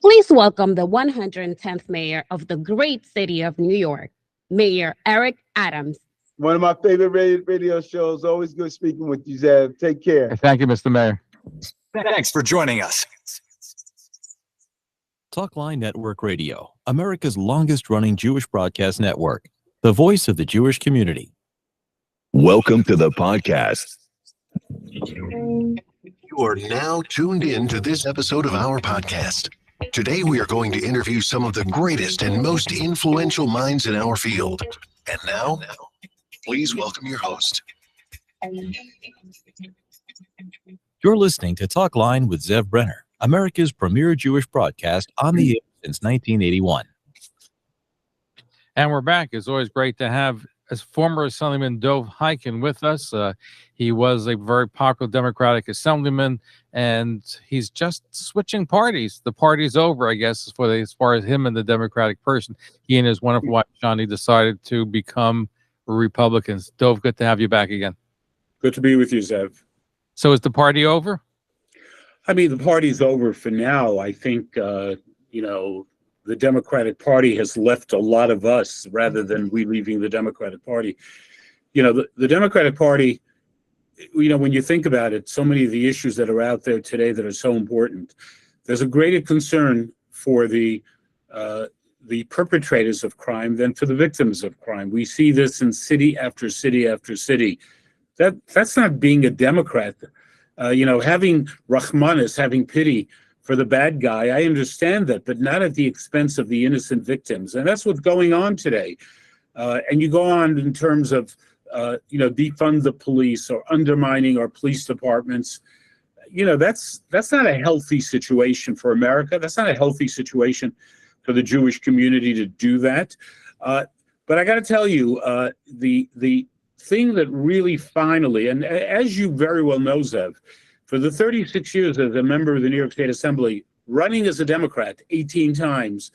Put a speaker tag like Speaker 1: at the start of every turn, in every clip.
Speaker 1: Please welcome the 110th mayor of the great city of New York, Mayor Eric Adams.
Speaker 2: One of my favorite radio shows. Always good speaking with you, Zev. Take care.
Speaker 3: Thank you, Mr. Mayor.
Speaker 4: Thanks for joining us.
Speaker 5: Talkline Network Radio, America's longest-running Jewish broadcast network, the voice of the Jewish community.
Speaker 6: Welcome to the podcast. You are now tuned in to this episode of our podcast. Today, we are going to interview some of the greatest and most influential minds in our field. And now, please welcome your host.
Speaker 5: You're listening to Talkline with Zev Brenner, America's premier Jewish broadcast on the air since 1981.
Speaker 3: And we're back. It's always great to have former Assemblyman Dov Hikind with us. He was a very popular Democratic Assemblyman, and he's just switching parties. The party's over, I guess, as far as him and the Democratic person. He and his wonderful wife, Johnny, decided to become Republicans. Dov, good to have you back again.
Speaker 7: Good to be with you, Zev.
Speaker 3: So is the party over?
Speaker 7: I mean, the party's over for now. I think, the Democratic Party has left a lot of us rather than we leaving the Democratic Party. The Democratic Party, when you think about it, so many of the issues that are out there today that are so important, there's a greater concern for the perpetrators of crime than for the victims of crime. We see this in city after city after city. That's not being a Democrat. Having Rahmanis, having pity for the bad guy, I understand that, but not at the expense of the innocent victims. And that's what's going on today. And you go on in terms of, defund the police or undermining our police departments. That's not a healthy situation for America. That's not a healthy situation for the Jewish community to do that. But I got to tell you, the thing that really finally, and as you very well know, Zev, for the 36 years as a member of the New York State Assembly, running as a Democrat 18 times,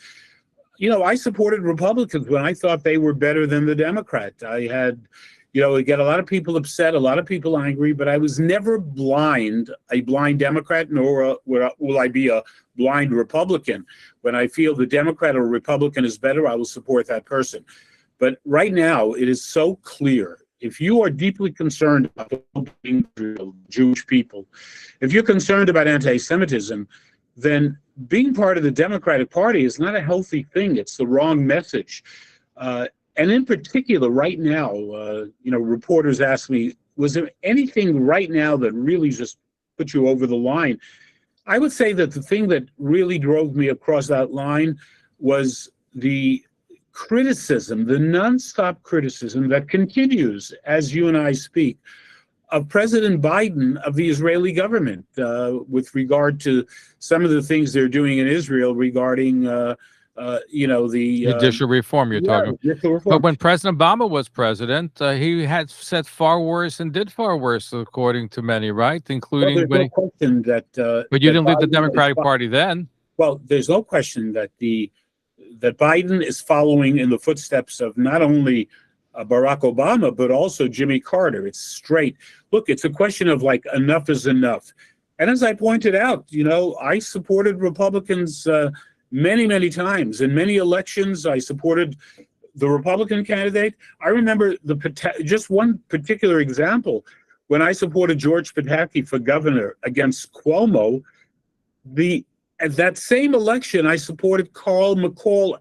Speaker 7: I supported Republicans when I thought they were better than the Democrat. I had, we get a lot of people upset, a lot of people angry, but I was never a blind Democrat, nor will I be a blind Republican. When I feel the Democrat or Republican is better, I will support that person. But right now, it is so clear. If you are deeply concerned about the Jewish people, if you're concerned about anti-Semitism, then being part of the Democratic Party is not a healthy thing. It's the wrong message. And in particular, right now, reporters ask me, was there anything right now that really just put you over the line? I would say that the thing that really drove me across that line was the criticism, the nonstop criticism that continues as you and I speak of President Biden of the Israeli government with regard to some of the things they're doing in Israel regarding, the
Speaker 3: judicial reform you're talking about. But when President Obama was president, he had said far worse and did far worse, according to many, right? Including when
Speaker 7: question that.
Speaker 3: But you didn't leave the Democratic Party then.
Speaker 7: Well, there's no question that that Biden is following in the footsteps of not only Barack Obama, but also Jimmy Carter. It's straight. Look, it's a question of enough is enough. And as I pointed out, I supported Republicans many, many times. In many elections, I supported the Republican candidate. I remember just one particular example, when I supported George Pataki for governor against Cuomo, at that same election, I supported Carl McCall,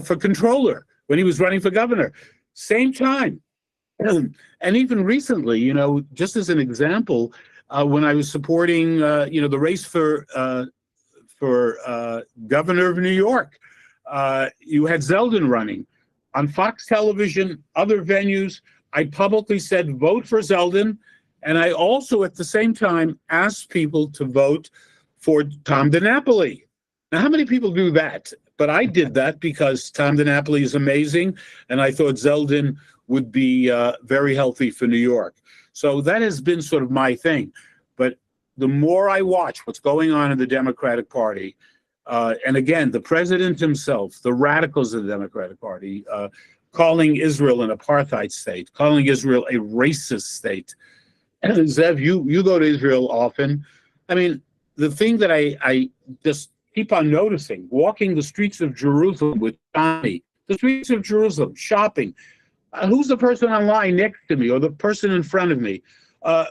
Speaker 7: for controller when he was running for governor. Same time. And even recently, just as an example, when I was supporting, the race for governor of New York, you had Zeldin running. On Fox Television, other venues, I publicly said, vote for Zeldin. And I also, at the same time, asked people to vote for Tom DiNapoli. Now, how many people do that? But I did that because Tom DiNapoli is amazing, and I thought Zeldin would be very healthy for New York. So that has been sort of my thing. But the more I watch what's going on in the Democratic Party, and again, the president himself, the radicals of the Democratic Party, calling Israel an apartheid state, calling Israel a racist state. And Zev, you go to Israel often. I mean, the thing that I just keep on noticing, walking the streets of Jerusalem with Johnny, the streets of Jerusalem, shopping. Who's the person online next to me or the person in front of me? A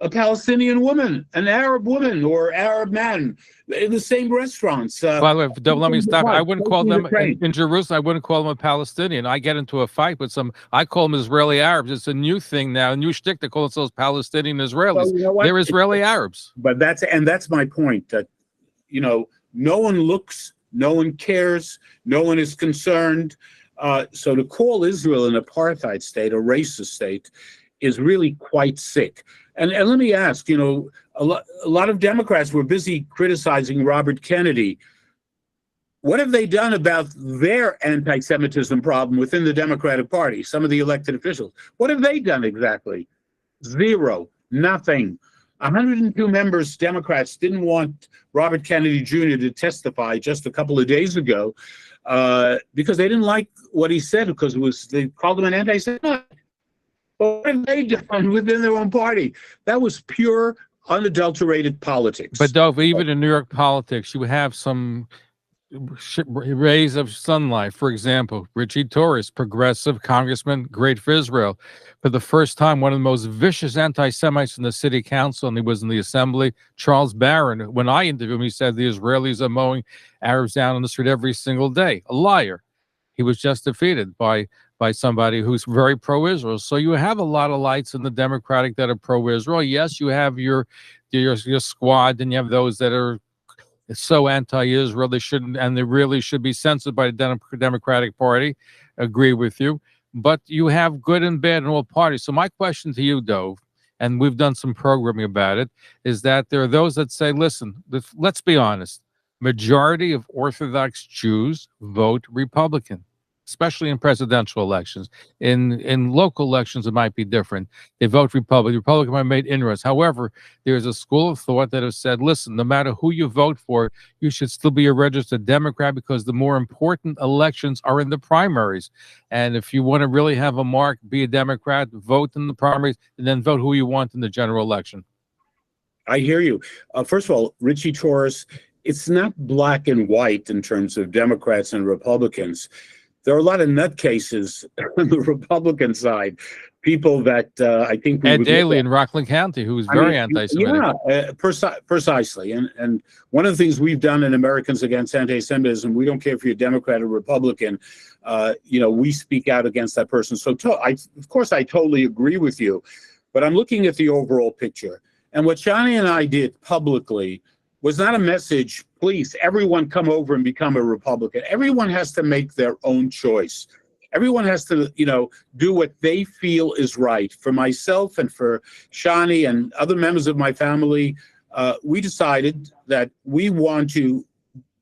Speaker 7: Palestinian woman, an Arab woman, or Arab man in the same restaurants.
Speaker 3: By the way, Dov, let me stop. I wouldn't call them in Jerusalem. I wouldn't call them a Palestinian. I get into a fight with some. I call them Israeli Arabs. It's a new thing now, a new shtick to call themselves Palestinian Israelis.
Speaker 7: Well, you know what?
Speaker 3: They're Israeli Arabs.
Speaker 7: But that's my point. That no one looks, no one cares, no one is concerned. So to call Israel an apartheid state, a racist state, is really quite sick. And let me ask, a lot of Democrats were busy criticizing Robert Kennedy. What have they done about their anti-Semitism problem within the Democratic Party, some of the elected officials? What have they done exactly? Zero, nothing. 102 members, Democrats, didn't want Robert Kennedy Jr. to testify just a couple of days ago because they didn't like what he said, because they called him an anti-Semite. But what have they done within their own party? That was pure, unadulterated politics.
Speaker 3: But Dov, even in New York politics, you have some rays of sunlight. For example, Richie Torres, progressive congressman, great for Israel. For the first time, one of the most vicious anti-Semites in the city council, and he was in the assembly, Charles Barron. When I interviewed him, he said the Israelis are mowing Arabs down on the street every single day. A liar. He was just defeated by somebody who's very pro-Israel. So you have a lot of lights in the Democratic that are pro-Israel. Yes, you have your squad, and you have those that are so anti-Israel they really should be censored by the Democratic Party. Agree with you. But you have good and bad in all parties. So my question to you, Dov, and we've done some programming about it, is that there are those that say, listen, let's be honest. Majority of Orthodox Jews vote Republican, especially in presidential elections. In local elections, it might be different. They vote Republican. Republican might have made inroads. However, there's a school of thought that has said, listen, no matter who you vote for, you should still be a registered Democrat, because the more important elections are in the primaries. And if you want to really have a mark, be a Democrat, vote in the primaries, and then vote who you want in the general election.
Speaker 7: I hear you. First of all, Richie Torres, it's not black and white in terms of Democrats and Republicans. There are a lot of nutcases on the Republican side, people that I think
Speaker 3: Ed Daly in Rockland County, who's very anti-Semitic.
Speaker 7: Yeah, precisely. And one of the things we've done in Americans Against Anti-Semitism, we don't care if you're Democrat or Republican, we speak out against that person. So of course, I totally agree with you, but I'm looking at the overall picture. And what Shani and I did publicly was not a message, please, everyone come over and become a Republican. Everyone has to make their own choice. Everyone has to, do what they feel is right. For myself and for Shani and other members of my family, we decided that we want to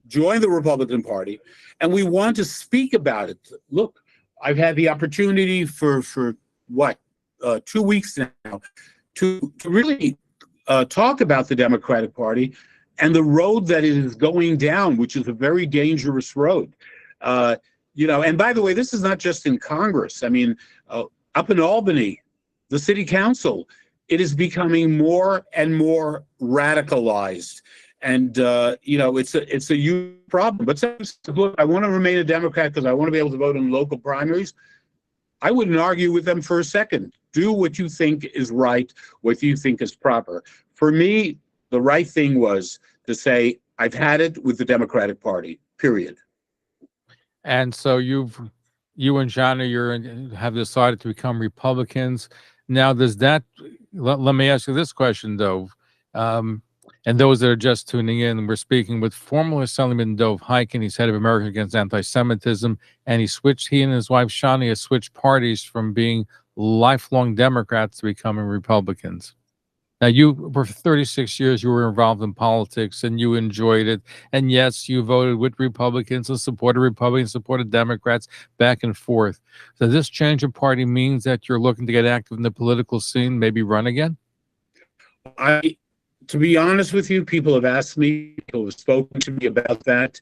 Speaker 7: join the Republican Party, and we want to speak about it. Look, I've had the opportunity for 2 weeks now to really talk about the Democratic Party and the road that it is going down, which is a very dangerous road. And by the way, this is not just in Congress. I mean, up in Albany, the city council, it is becoming more and more radicalized. And, it's a huge problem. But look, I want to remain a Democrat because I want to be able to vote in local primaries. I wouldn't argue with them for a second. Do what you think is right, what you think is proper. For me, the right thing was to say, I've had it with the Democratic Party, period.
Speaker 3: And so you and Johnny have decided to become Republicans. Now, let me ask you this question, Dov. And those that are just tuning in, we're speaking with former Assemblyman Dov Hikind. He's head of Americans Against Anti-Semitism, and he and his wife Shani have switched parties from being lifelong Democrats to becoming Republicans. Now, for 36 years, you were involved in politics and you enjoyed it. And yes, you voted with Republicans and supported Republicans, supported Democrats, back and forth. So this change of party means that you're looking to get active in the political scene, maybe run again?
Speaker 7: To be honest with you, people have asked me, people have spoken to me about that.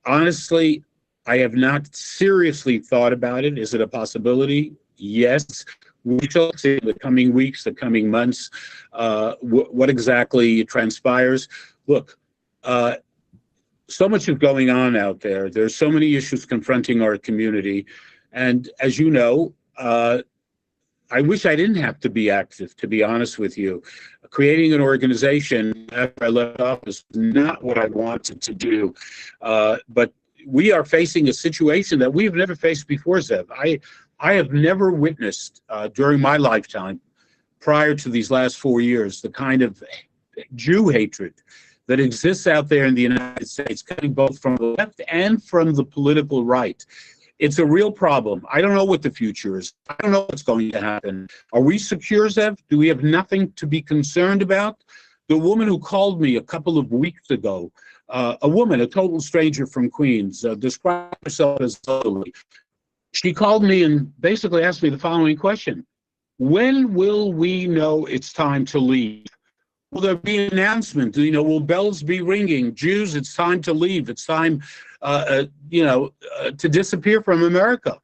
Speaker 7: Honestly, I have not seriously thought about it. Is it a possibility? Yes. we shall see in the coming weeks, the coming months, what exactly transpires. Look, so much is going on out there. There's so many issues confronting our community. And as you know, I wish I didn't have to be active, to be honest with you. Creating an organization after I left office was not what I wanted to do. But we are facing a situation that we've never faced before, Zev. I have never witnessed during my lifetime, prior to these last 4 years, the kind of Jew hatred that exists out there in the United States, coming both from the left and from the political right. It's a real problem. I don't know what the future is. I don't know what's going to happen. Are we secure, Zev? Do we have nothing to be concerned about? The woman who called me a couple of weeks ago, a woman, a total stranger from Queens, described herself as elderly. She called me and basically asked me the following question: when will we know it's time to leave? Will there be an announcement? Will bells be ringing? Jews, it's time to leave. It's time, to disappear from America.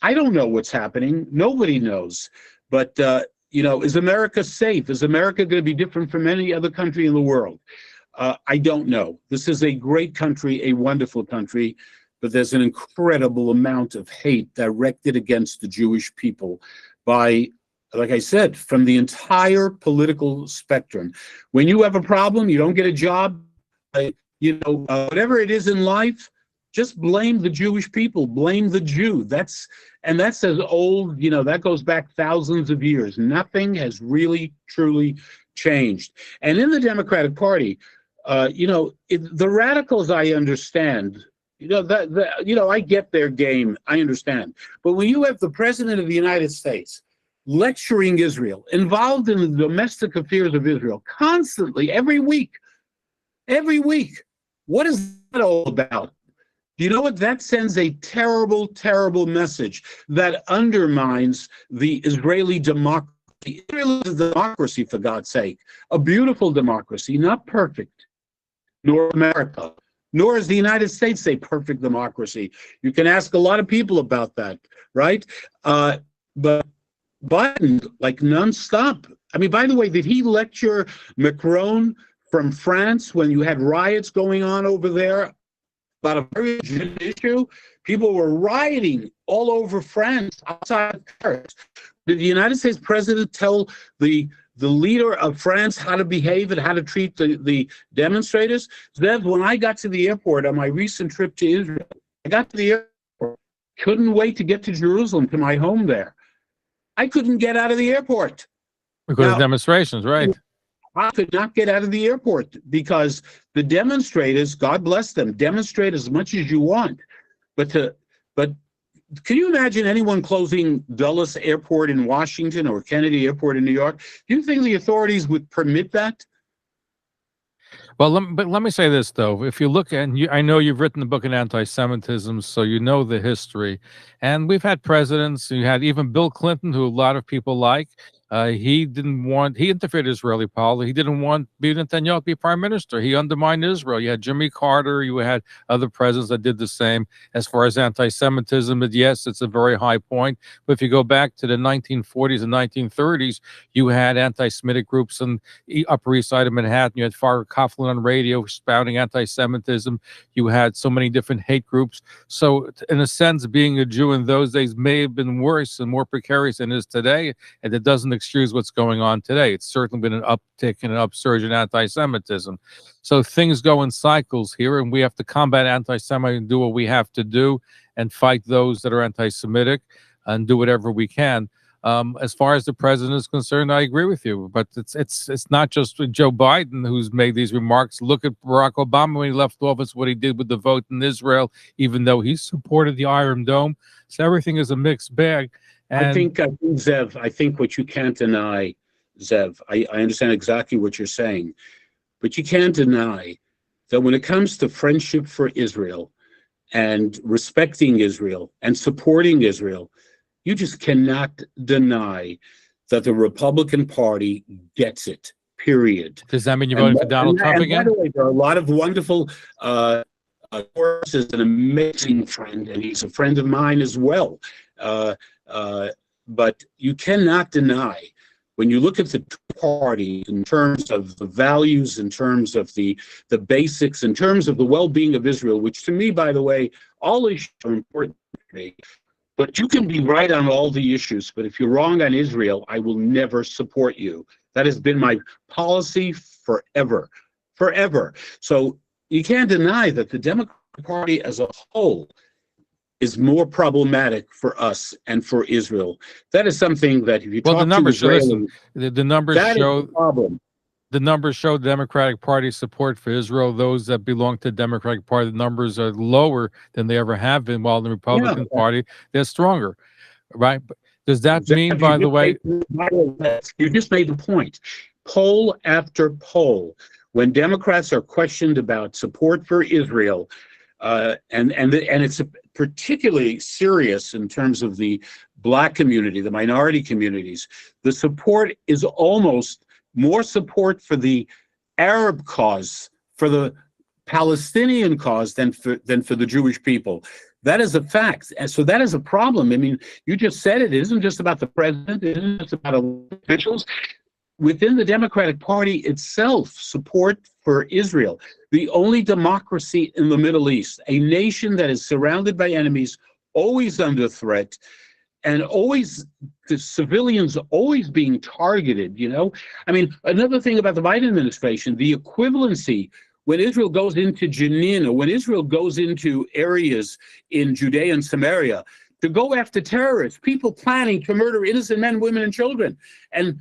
Speaker 7: I don't know what's happening. Nobody knows. But, is America safe? Is America going to be different from any other country in the world? I don't know. This is a great country, a wonderful country, but there's an incredible amount of hate directed against the Jewish people by, like I said, from the entire political spectrum. When you have a problem, you don't get a job, whatever it is in life, just blame the Jewish people, blame the Jew. That's as old, that goes back thousands of years. Nothing has really, truly changed. And in the Democratic Party, the radicals, I understand, I get their game, I understand. But when you have the President of the United States lecturing Israel, involved in the domestic affairs of Israel constantly, every week, what is that all about? You know what? That sends a terrible, terrible message that undermines the Israeli democracy. Israel is a democracy, for God's sake, a beautiful democracy, not perfect, nor America, nor is the United States a perfect democracy. You can ask a lot of people about that, right? But Biden, like nonstop. I mean, by the way, did he lecture Macron from France when you had riots going on over there about a very urgent issue? People were rioting all over France, outside of Paris. Did the United States president tell the leader of France how to behave and how to treat the demonstrators? Zev, when I got to the airport on my recent trip to Israel, I got to the airport, couldn't wait to get to Jerusalem, to my home there. I couldn't get out of the airport.
Speaker 3: Because of demonstrations, right?
Speaker 7: I could not get out of the airport because the demonstrators, God bless them, demonstrate as much as you want. But can you imagine anyone closing Dulles Airport in Washington or Kennedy Airport in New York? Do you think the authorities would permit that?
Speaker 3: Well, let me say this, though. If you look at, I know you've written the book on anti-Semitism, so you know the history. And we've had presidents, you had even Bill Clinton, who a lot of people like. He interfered in Israeli politics. He didn't want Bibi Netanyahu to be prime minister. He undermined Israel. You had Jimmy Carter. You had other presidents that did the same. As far as anti-Semitism, yes, it's a very high point. But if you go back to the 1940s and 1930s, you had anti-Semitic groups in the Upper East Side of Manhattan. You had Farrah Coughlin on radio spouting anti-Semitism. You had so many different hate groups. So in a sense, being a Jew in those days may have been worse and more precarious than it is today. And it doesn't excuse what's going on today. It's certainly been an uptick and an upsurge in anti-Semitism. So things go in cycles here, and we have to combat anti-Semitism and do what we have to do and fight those that are anti-Semitic and do whatever we can. As far as the president is concerned, I agree with you, but it's not just Joe Biden who's made these remarks. Look at Barack Obama when he left office, what he did with the vote in Israel, even though he supported the Iron Dome. So everything is a mixed bag. And
Speaker 7: I think, Zev, I think what you can't deny, Zev, I understand exactly what you're saying, but you can't deny that when it comes to friendship for Israel and respecting Israel and supporting Israel, you just cannot deny that the Republican Party gets it, period.
Speaker 3: Does that mean you're voting for Donald Trump again?
Speaker 7: By the way, there are a lot of wonderful, Boris is an amazing friend, and he's a friend of mine as well. but you cannot deny, when you look at the party in terms of the values, in terms of the basics, in terms of the well-being of Israel, which to me, by the way, all issues are important to me. But you can be right on all the issues, but if you're wrong on Israel, I will never support you. That has been my policy forever. So you can't deny that the Democratic Party as a whole is more problematic for us and for Israel. That is something that if you talk
Speaker 3: the numbers
Speaker 7: to Israelis,
Speaker 3: the numbers
Speaker 7: that
Speaker 3: show
Speaker 7: is the problem.
Speaker 3: the numbers show Democratic Party support for Israel. Those that belong to the Democratic Party, the numbers are lower than they ever have been, while the Republican Party, they're stronger, right? But does that mean, by the way,
Speaker 7: you just made the point. Poll after poll, when Democrats are questioned about support for Israel, and it's particularly serious in terms of the Black community, the minority communities, the support is almost more support for the Arab cause, for the Palestinian cause than for the Jewish people. That is a fact. And so that is a problem. I mean, you just said it isn't just about the president, it isn't just about officials. Within the Democratic Party itself, support for Israel, the only democracy in the Middle East, a nation that is surrounded by enemies, always under threat, and always the civilians always being targeted, you know? I mean, another thing about the Biden administration, the equivalency, when Israel goes into Jenin, or when Israel goes into areas in Judea and Samaria, to go after terrorists, people planning to murder innocent men, women, and children. And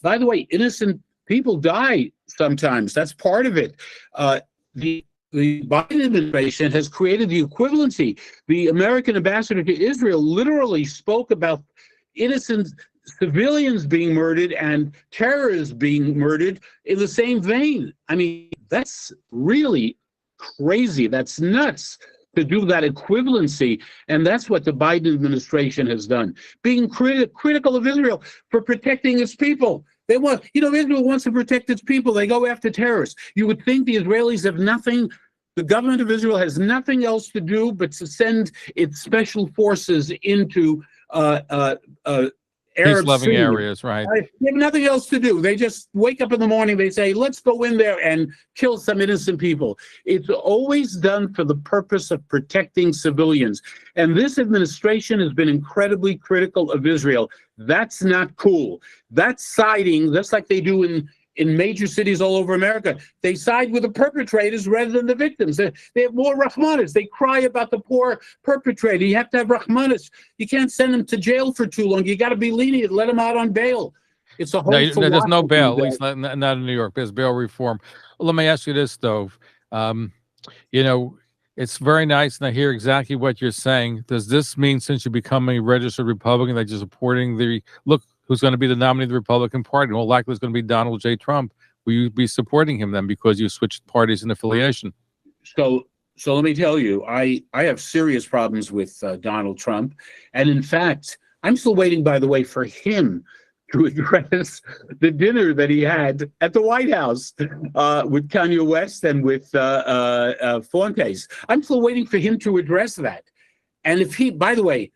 Speaker 7: by the way, innocent people die sometimes. That's part of it. The Biden administration has created the equivalency. The American ambassador to Israel literally spoke about innocent civilians being murdered and terrorists being murdered in the same vein. I mean, that's really crazy. That's nuts to do that equivalency. And that's what the Biden administration has done, being critical of Israel for protecting its people. They want, Israel wants to protect its people. They go after terrorists. You would think the Israelis have nothing, the government of Israel has nothing else to do but to send its special forces into
Speaker 3: peace-loving areas, right?
Speaker 7: They have nothing else to do. They just wake up in the morning, they say, let's go in there and kill some innocent people. It's always done for the purpose of protecting civilians. And this administration has been incredibly critical of Israel. That's not cool. That's siding, that's like they do in major cities all over America. They side with the perpetrators rather than the victims. They have more rahmanis. They cry about the poor perpetrator. You have to have rahmanis. You can't send them to jail for too long. You got to be lenient. Let them out on bail. It's a whole
Speaker 3: there's no bail, at least not in New York. There's bail reform. Well, let me ask you this, Dov. It's very nice, and I hear exactly what you're saying. Does this mean, since you become a registered Republican, that you're supporting who's going to be the nominee of the Republican Party? Well, likely it's going to be Donald J. Trump. Will you be supporting him then because you switched parties and affiliation?
Speaker 7: So let me tell you, I have serious problems with Donald Trump. And in fact, I'm still waiting, by the way, for him to address the dinner that he had at the White House with Kanye West and with Fuentes. I'm still waiting for him to address that. And if he, by the way,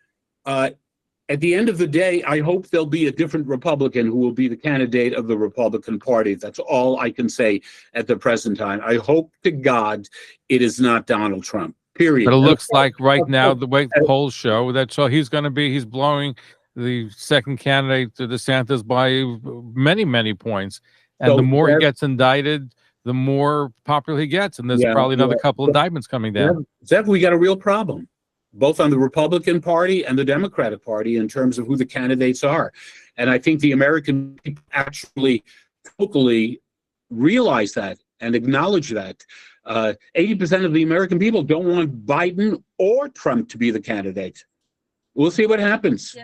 Speaker 7: at the end of the day, I hope there'll be a different Republican who will be the candidate of the Republican Party. That's all I can say at the present time. I hope to God it is not Donald Trump, period.
Speaker 3: But it looks like right now, the way the polls show, he's blowing the second candidate to DeSantis by many, many points. And the more he gets indicted, the more popular he gets. And there's probably another couple of indictments coming down.
Speaker 7: Zev, we got a real problem, both on the Republican Party and the Democratic Party, in terms of who the candidates are. And I think the American people actually totally realize that and acknowledge that. 80% of the American people don't want Biden or Trump to be the candidate. We'll see what happens.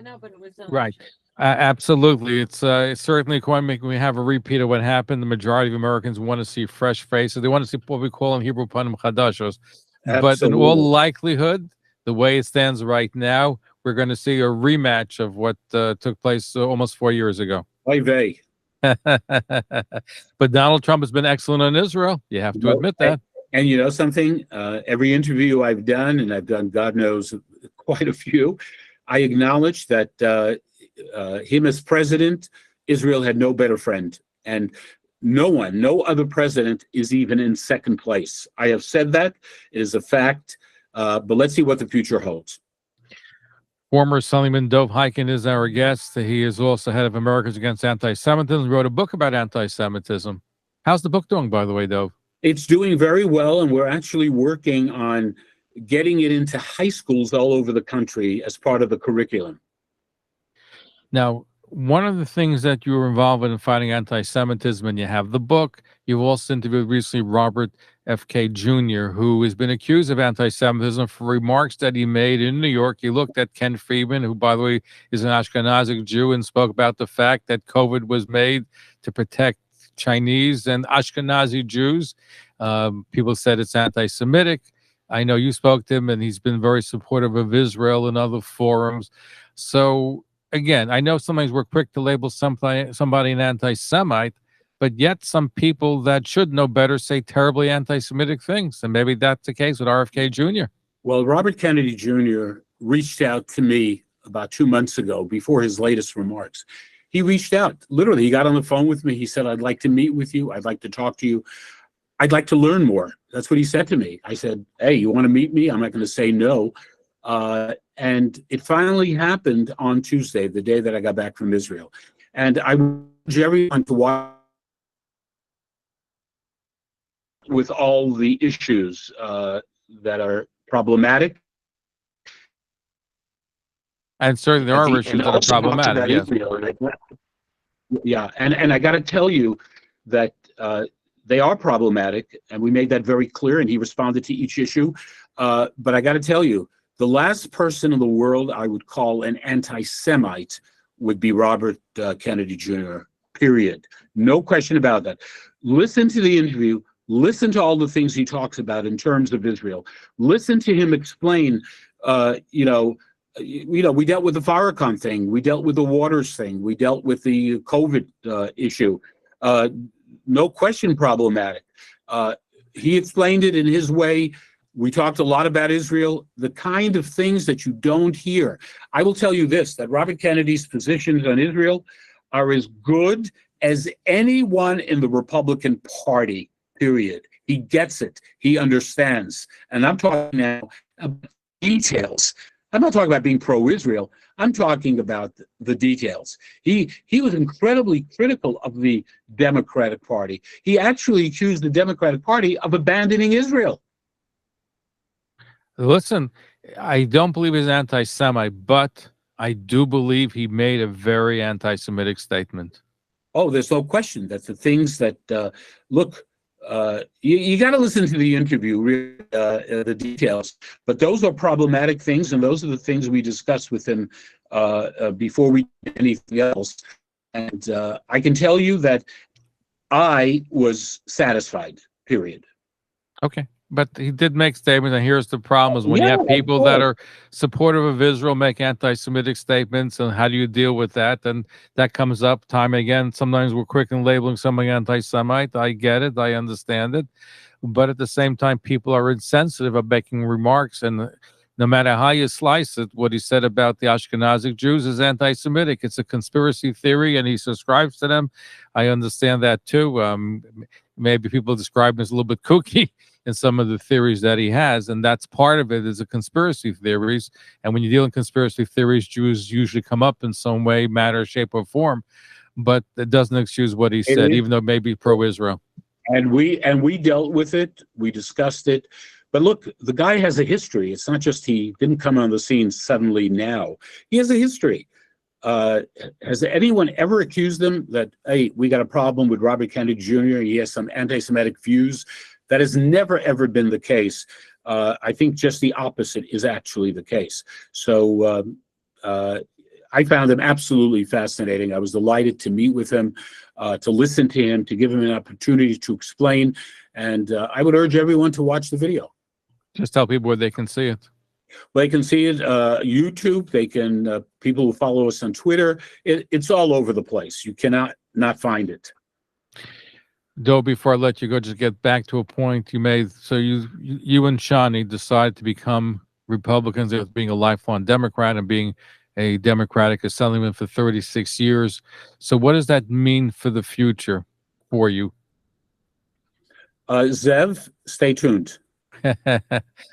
Speaker 3: Right. Absolutely. It's certainly going to make we have a repeat of what happened. The majority of Americans want to see fresh faces. They want to see what we call in Hebrew panim chadashos. But in all likelihood, the way it stands right now, we're going to see a rematch of what took place almost 4 years ago.
Speaker 7: Oy vey.
Speaker 3: But Donald Trump has been excellent on Israel. You have to admit that.
Speaker 7: And you know something? Every interview I've done, and I've done, God knows, quite a few, I acknowledge that him as president, Israel had no better friend. And no other president is even in second place. I have said that. It is a fact. But let's see what the future holds.
Speaker 3: Former Assemblyman Dov Hikind is our guest. He is also head of Americans Against Anti-Semitism. He wrote a book about anti-Semitism. How's the book doing, by the way, Dov?
Speaker 7: It's doing very well, and we're actually working on getting it into high schools all over the country as part of the curriculum.
Speaker 3: Now, one of the things that you were involved in fighting anti-Semitism, and you have the book, you've also interviewed recently Robert FK Jr., who has been accused of anti-Semitism for remarks that he made in New York. He looked at Ken Friedman, who, by the way, is an Ashkenazi Jew, and spoke about the fact that COVID was made to protect Chinese and Ashkenazi Jews. People said it's anti-Semitic. I know you spoke to him, and he's been very supportive of Israel and other forums. So, again, I know sometimes we're quick to label somebody an anti-Semite, but yet some people that should know better say terribly anti-Semitic things. And maybe that's the case with RFK Jr.
Speaker 7: Well, Robert Kennedy Jr. reached out to me about 2 months ago before his latest remarks. He reached out, literally, he got on the phone with me. He said, I'd like to meet with you. I'd like to talk to you. I'd like to learn more. That's what he said to me. I said, hey, you want to meet me? I'm not going to say no. And it finally happened on Tuesday, the day that I got back from Israel. And I urge everyone to watch with all the issues that are problematic.
Speaker 3: And certainly there are issues that are problematic. Yes.
Speaker 7: Yeah, and I got to tell you that they are problematic, and we made that very clear, and he responded to each issue. But I got to tell you, the last person in the world I would call an anti-Semite would be Robert Kennedy Jr., period. No question about that. Listen to the interview. Listen to all the things he talks about in terms of Israel. Listen to him explain, we dealt with the Farrakhan thing. We dealt with the Waters thing. We dealt with the COVID issue. No question problematic. He explained it in his way. We talked a lot about Israel, the kind of things that you don't hear. I will tell you this, that Robert Kennedy's positions on Israel are as good as anyone in the Republican Party, period. He gets it. He understands. And I'm talking now about details. I'm not talking about being pro-Israel. I'm talking about the details. He was incredibly critical of the Democratic Party. He actually accused the Democratic Party of abandoning Israel.
Speaker 3: Listen, I don't believe he's anti-Semite, but I do believe he made a very anti-Semitic statement.
Speaker 7: Oh, there's no question that the things that, look, you got to listen to the interview, the details, but those are problematic things, and those are the things we discussed with him before we did anything else. And I can tell you that I was satisfied, period.
Speaker 3: Okay. But he did make statements, and here's the problem: is when you have people that are supportive of Israel make anti-Semitic statements, and how do you deal with that? And that comes up time and again. Sometimes we're quick in labeling somebody anti-Semite. I get it, I understand it, but at the same time, people are insensitive of making remarks, and no matter how you slice it, what he said about the Ashkenazi Jews is anti-Semitic. It's a conspiracy theory, and he subscribes to them. I understand that too. Maybe people describe him as a little bit kooky in some of the theories that he has, and that's part of it, is the conspiracy theories. And when you deal in conspiracy theories, Jews usually come up in some way, matter, shape, or form, but it doesn't excuse what he said, even though it may be pro-Israel.
Speaker 7: And we dealt with it, we discussed it. But look, the guy has a history. It's not just he didn't come on the scene suddenly now. He has a history. Has anyone ever accused him that, hey, we got a problem with Robert Kennedy Jr., he has some anti-Semitic views? That has never, ever been the case. I think just the opposite is actually the case. So I found him absolutely fascinating. I was delighted to meet with him, to listen to him, to give him an opportunity to explain. And I would urge everyone to watch the video.
Speaker 3: Just tell people where they can see it.
Speaker 7: They can see it YouTube. They can, people who follow us on Twitter. It's all over the place. You cannot not find it.
Speaker 3: Dov, before I let you go, just get back to a point you made. So you and Shani decided to become Republicans, being a lifelong Democrat and being a Democratic Assemblyman for 36 years. So what does that mean for the future for you?
Speaker 7: Zev, stay tuned.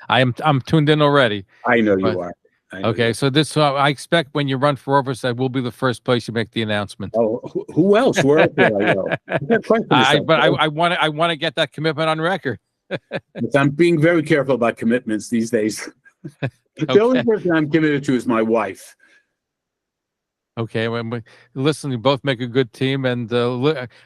Speaker 3: I'm tuned in already.
Speaker 7: I know
Speaker 3: But-
Speaker 7: you are. I know
Speaker 3: Okay,
Speaker 7: you
Speaker 3: so this I expect when you run for office, that will be the first place you make the announcement.
Speaker 7: are. Oh, who else? Where else will I go? Good question,
Speaker 3: But
Speaker 7: yourself.
Speaker 3: I want to get that commitment on record.
Speaker 7: But I'm being very careful about commitments these days. The only person I'm committed to is my wife.
Speaker 3: Okay, listen, you both make a good team, and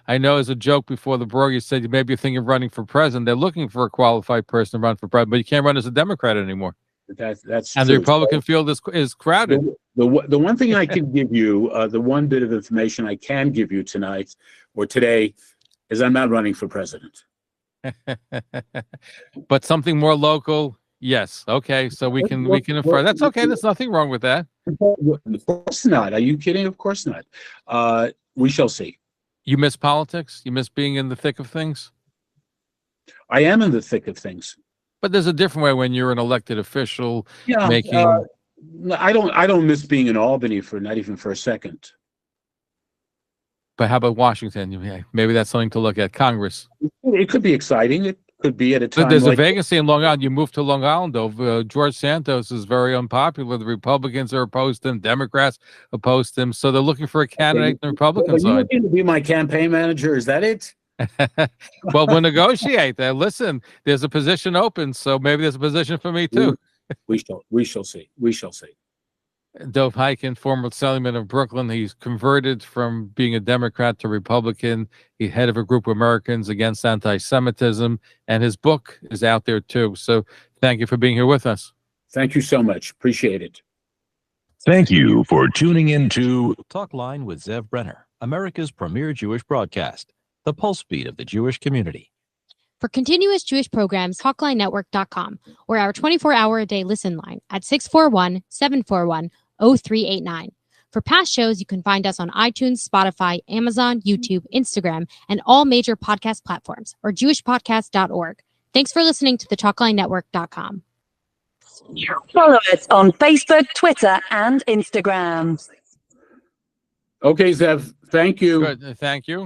Speaker 3: I know as a joke before the broadcast, you said you maybe thinking of running for president. They're looking for a qualified person to run for president, but you can't run as a Democrat anymore.
Speaker 7: That's
Speaker 3: And
Speaker 7: true.
Speaker 3: the Republican field is crowded.
Speaker 7: The one thing I can give you, the one bit of information I can give you tonight or today, is I'm not running for president.
Speaker 3: But something more local, yes. Okay, so we can infer. That's okay. There's nothing wrong with that.
Speaker 7: Of course not. Are you kidding? Of course not. We shall see.
Speaker 3: You miss politics? You miss being in the thick of things?
Speaker 7: I am in the thick of things.
Speaker 3: But there's a different way when you're an elected official
Speaker 7: Yeah,
Speaker 3: making.
Speaker 7: I don't miss being in Albany for not even for a second.
Speaker 3: But how about Washington? Maybe that's something to look at. Congress.
Speaker 7: It could be exciting. It could be at a time.
Speaker 3: There's a
Speaker 7: like,
Speaker 3: vacancy in Long Island. You moved to Long Island, though. George Santos is very unpopular. The Republicans are opposed to him. Democrats opposed to him. So they're looking for a candidate on the Republican
Speaker 7: Are you
Speaker 3: side.
Speaker 7: looking to be my campaign manager? Is that it?
Speaker 3: Well, we'll negotiate that. Listen, there's a position open, so maybe there's a position for me too.
Speaker 7: We shall see. We shall see.
Speaker 3: Dov Hikind, former Assemblyman of Brooklyn, he's converted from being a Democrat to Republican. He's head of a group of Americans against anti-Semitism, and his book is out there too. So thank you for being here with us.
Speaker 7: Thank you so much. Appreciate it.
Speaker 6: Thank you for tuning in to
Speaker 5: Talkline with Zev Brenner, America's premier Jewish broadcast, the pulse beat of the Jewish community.
Speaker 8: For continuous Jewish programs, TalklineNetwork.com, or our 24-hour-a-day listen line at 641-741-0389. For past shows, you can find us on iTunes, Spotify, Amazon, YouTube, Instagram, and all major podcast platforms, or jewishpodcast.org. Thanks for listening to the TalklineNetwork.com.
Speaker 9: Follow us on Facebook, Twitter, and Instagram.
Speaker 7: Okay, Zev. Thank you.
Speaker 3: Good. Thank you.